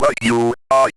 fuck you, ox.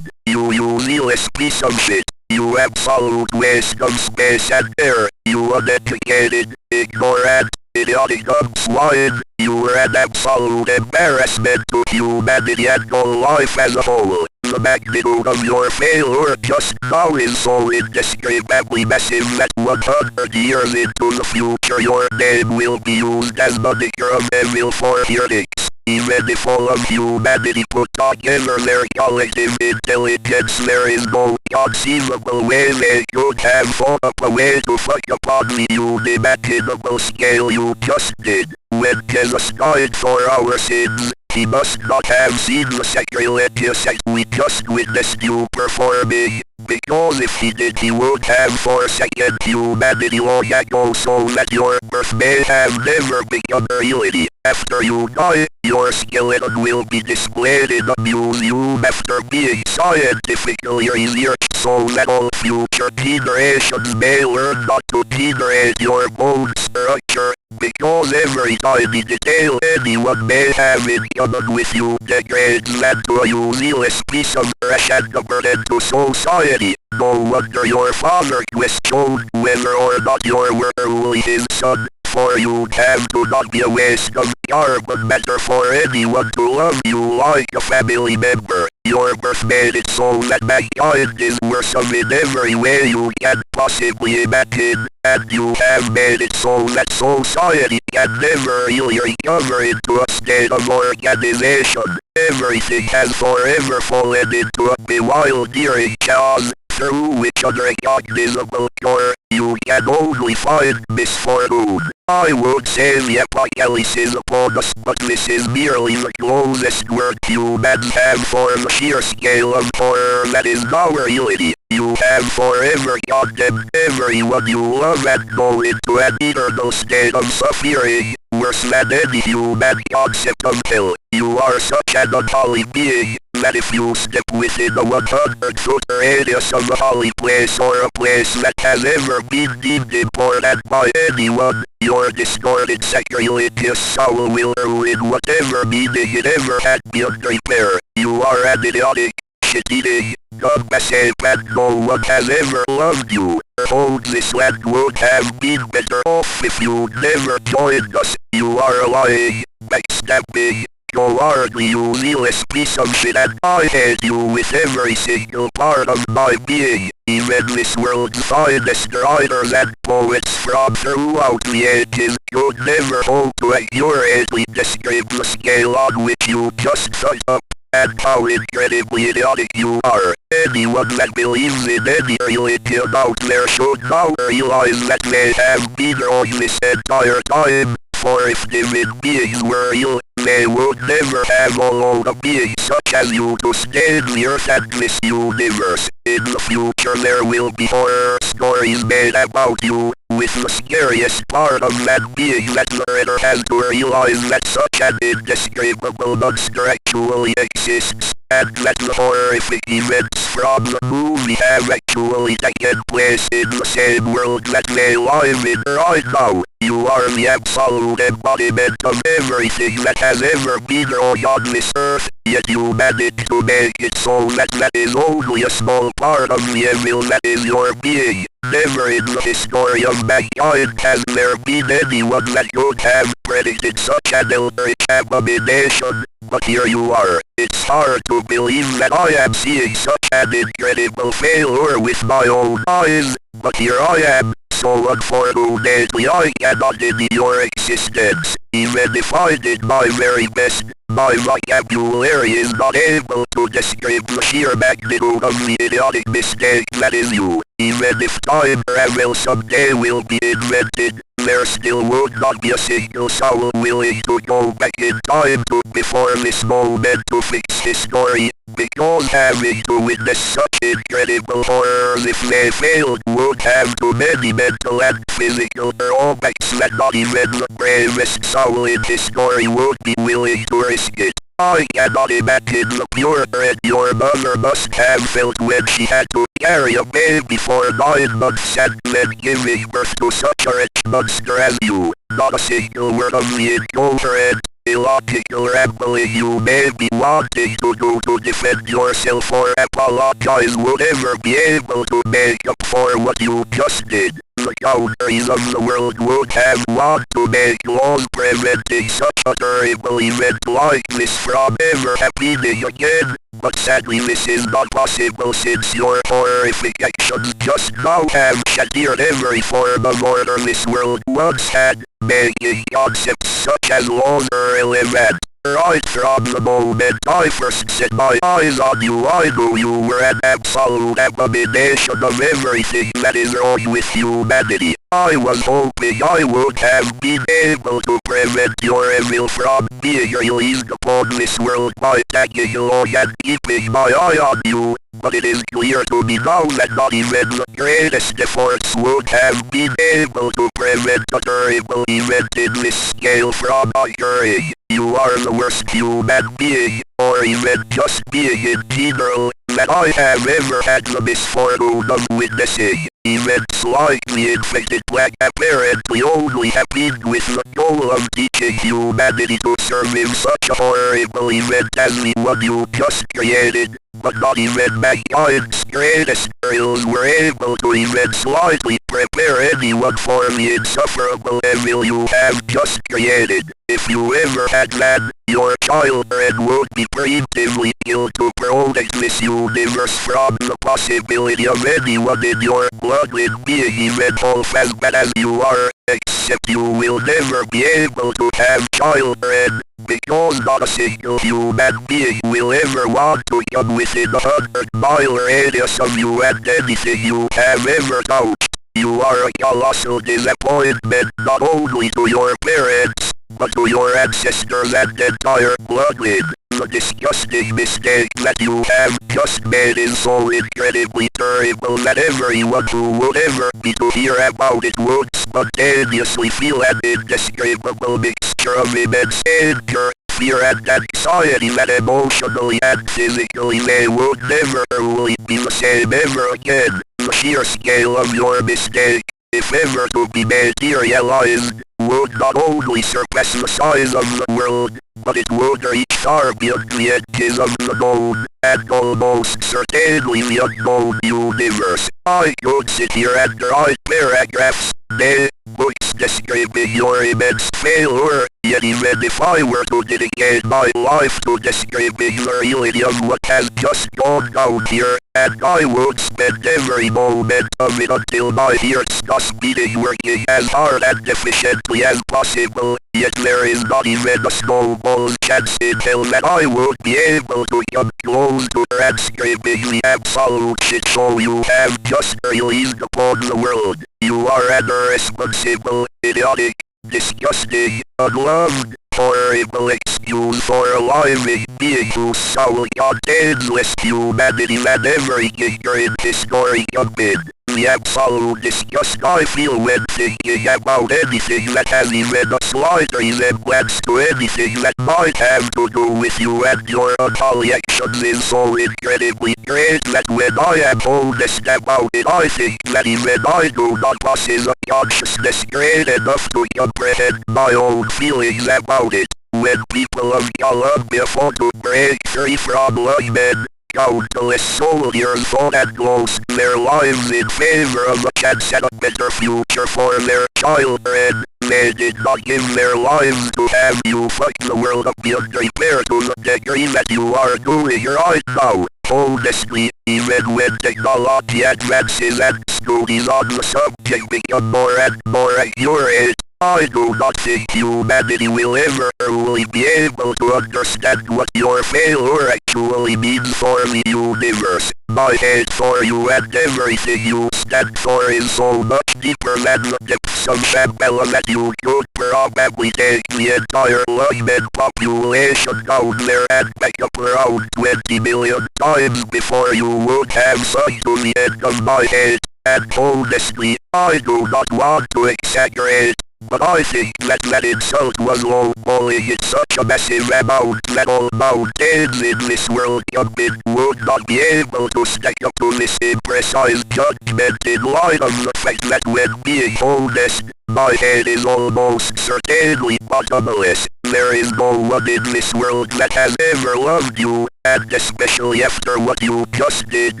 You useless piece of shit. You absolute waste of space and air. You uneducated, ignorant, idiotic dumb swine. You were an absolute embarrassment to humanity and all life as a whole. The magnitude of your failure just now is so indescribably massive that 100 years into the future your name will be used as the nicker of evil for your dicks. Even if all of humanity put together their collective intelligence, there is no conceivable way they could have thought up a way to fuck upon the unimaginable scale you just did. When Jesus died for our sins, he must not have seen the sacrilegious act we just witnessed you performing, because if he did he would have forsaken humanity long ago so that your birth may have never become a reality. After you die, your skeleton will be displayed in a museum after being scientifically researched so that all future generations may learn not to degrade your bone structure, because every tiny detail anyone may have in common with you degrades them to a useless piece of trash and a burden to society. No wonder your father questioned whether or not you were really his son, for you'd have to not be a waste of carbon matter for anyone to love you like a family member. Your birth made it so that mankind is worse off in every way you can possibly imagine, and you have made it so that society can never really recover into a state of organization. Everything has forever fallen into a bewildering chaos, through which unrecognizable core, you can only find misfortune. I would say the apocalypse is upon us, but this is merely the closest word humans have for the sheer scale of horror that is now reality. You have forever condemned everyone you love and go into an eternal state of suffering, worse than any human concept of hell. You are such an unholy being, that if you step within a 100-foot radius of a holy place or a place that has ever been deemed important by anyone, your distorted sacrilegious soul will ruin whatever meaning it ever had beyond repair. You are an idiotic, shit-eating, dumb ape and no one has ever loved you. Oh, this land would have been better off if you'd never joined us. You are a lying, backstabbing, cowardly useless piece of shit, and I hate you with every single part of my being. Even this world's finest writers and poets from throughout the ages could never hope to accurately describe the scale on which you just touched up, and how incredibly idiotic you are. Anyone that believes in any religion out there should now realize that they have been wrong this entire time, for if divine beings were real, they would never have allowed a being such as you to stay in the earth and this universe. In the future there will be horror stories made about you, with the scariest part of that being that the reader has to realize that such an indescribable monster actually exists, and that the horrific events from the movie have actually taken place in the same world that they live in right now. You are the absolute embodiment of everything that has ever been wrong on this earth, yet you manage to make it so that that is only a small part of the evil that is your being. Never in the history of mankind has there been anyone that could have predicted such an eldritch abomination, but here you are. It's hard to believe that I am seeing such an incredible failure with my own eyes, but here I am. So unfortunately I cannot deny your existence. Even if I did my very best, my vocabulary is not able to describe the sheer magnitude of the idiotic mistake that is you. Even if time travel someday will be invented, there still would not be a single soul willing to go back in time to before this moment to fix history, because having to witness such incredible horrors if they failed would have too many mental and physical drawbacks that not even the bravest soul in history would be willing to risk it. I cannot imagine the pure dread your mother must have felt when she had to carry a baby for 9 months and then giving birth to such a rich monster as you. Not a single word of the incoherent, illogical rambling you may be wanting to do to defend yourself or apologize would ever be able to make up for what you just did. The countries of the world would have wanted to make laws preventing such a terrible event like this from ever happening again, but sadly this is not possible since your horrific actions just now have shattered every form of order this world once had, making concepts such as laws irrelevant. Right from the moment I first set my eyes on you, I knew you were an absolute abomination of everything that is wrong with humanity. I was hoping I would have been able to prevent your evil from being released upon this world by tagging along and keeping my eye on you, but it is clear to me now that not even the greatest efforts would have been able to prevent a terrible event in this scale from occurring. You are the worst human being, or even just being in general, that I have ever had the misfortune of witnessing. Events like the infected plague apparently only happened with the goal of teaching humanity to survive such a horrible event as the one you just created, but not even mankind's greatest heroes were able to even slightly prepare anyone for the insufferable evil you have just created. If you ever had that, your children would be preemptively killed to protect this universe from the possibility of anyone in your bloodline being even half as bad as you are, except you will never be able to have children, because not a single human being will ever want to come within 100-mile radius of you and anything you have ever touched. You are a colossal disappointment not only to your parents, but to your ancestors and entire bloodline. The disgusting mistake that you have just made is so incredibly terrible that everyone who would ever be to hear about it would spontaneously feel an indescribable mixture of immense anger, fear and anxiety that emotionally and physically they would never truly be the same ever again. The sheer scale of your mistake, if ever to be materialized, would not only surpass the size of the world, but it would reach far beyond the edges of the known, and almost certainly the unknown universe. I could sit here and write paragraphs, nay, books describing your immense failure, yet even if I were to dedicate my life to describing the reality of what has just gone down here, and I would spend every moment of it until my ears stop beating working as hard and efficiently as possible, yet there is not even a snowball's chance in hell that I would be able to come close to transcribing the absolute shit show you have just released upon the world. You are an irresponsible, idiotic, disgusting, unloved, horrible excuse for a living being whose soul contains less humanity than every figure in history combined. The absolute disgust I feel when thinking about anything that has even a slight resemblance to anything that might have to do with you and your unholy actions is so incredibly great that when I am honest about it I think that even I do not possess a consciousness great enough to comprehend my own feelings about it. When people of Colombia fought to break free from lungmen, countless soldiers fought and lost their lives in favor of a chance at a better future for their children. They did not give their lives to have you fuck the world up beyond repair to the degree that you are doing right now. Honestly, even when technology advances and studies on the subject become more and more accurate, I do not think humanity will ever truly be able to understand what your failure actually means for the universe. My hate for you and everything you stand for is so much deeper than the depths of Shambhala that you could probably take the entire lungmen population down there and back up around 20 million times before you would have sunk to the end of my hate. And honestly, I do not want to exaggerate, but I think that insult was lowballing in such a massive amount that all mountains in this world combined would not be able to stack up to this imprecise judgment in light of the fact that when being honest, My head is almost certainly bottomless. There is no one in this world that has ever loved you, and especially after what you just did,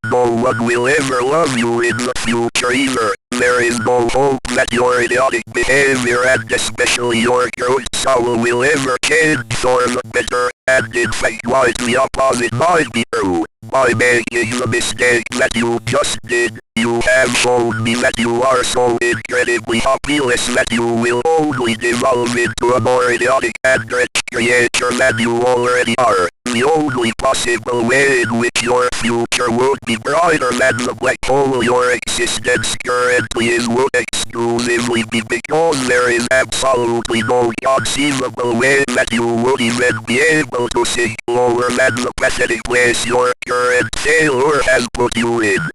no one will ever love you in the future either. There is no hope that your idiotic behavior and especially your current soul will ever change for the better, and in fact quite the opposite might be true. By making the mistake that you just did, you have shown me that you are so incredibly hopeless that you will only devolve into a more idiotic and wretched creature than you already are. The only possible way in which your future would be brighter than the black hole your existence currently is would exclusively be because there is absolutely no conceivable way that you would even be able to sink lower than the pathetic place your current failure has put you in.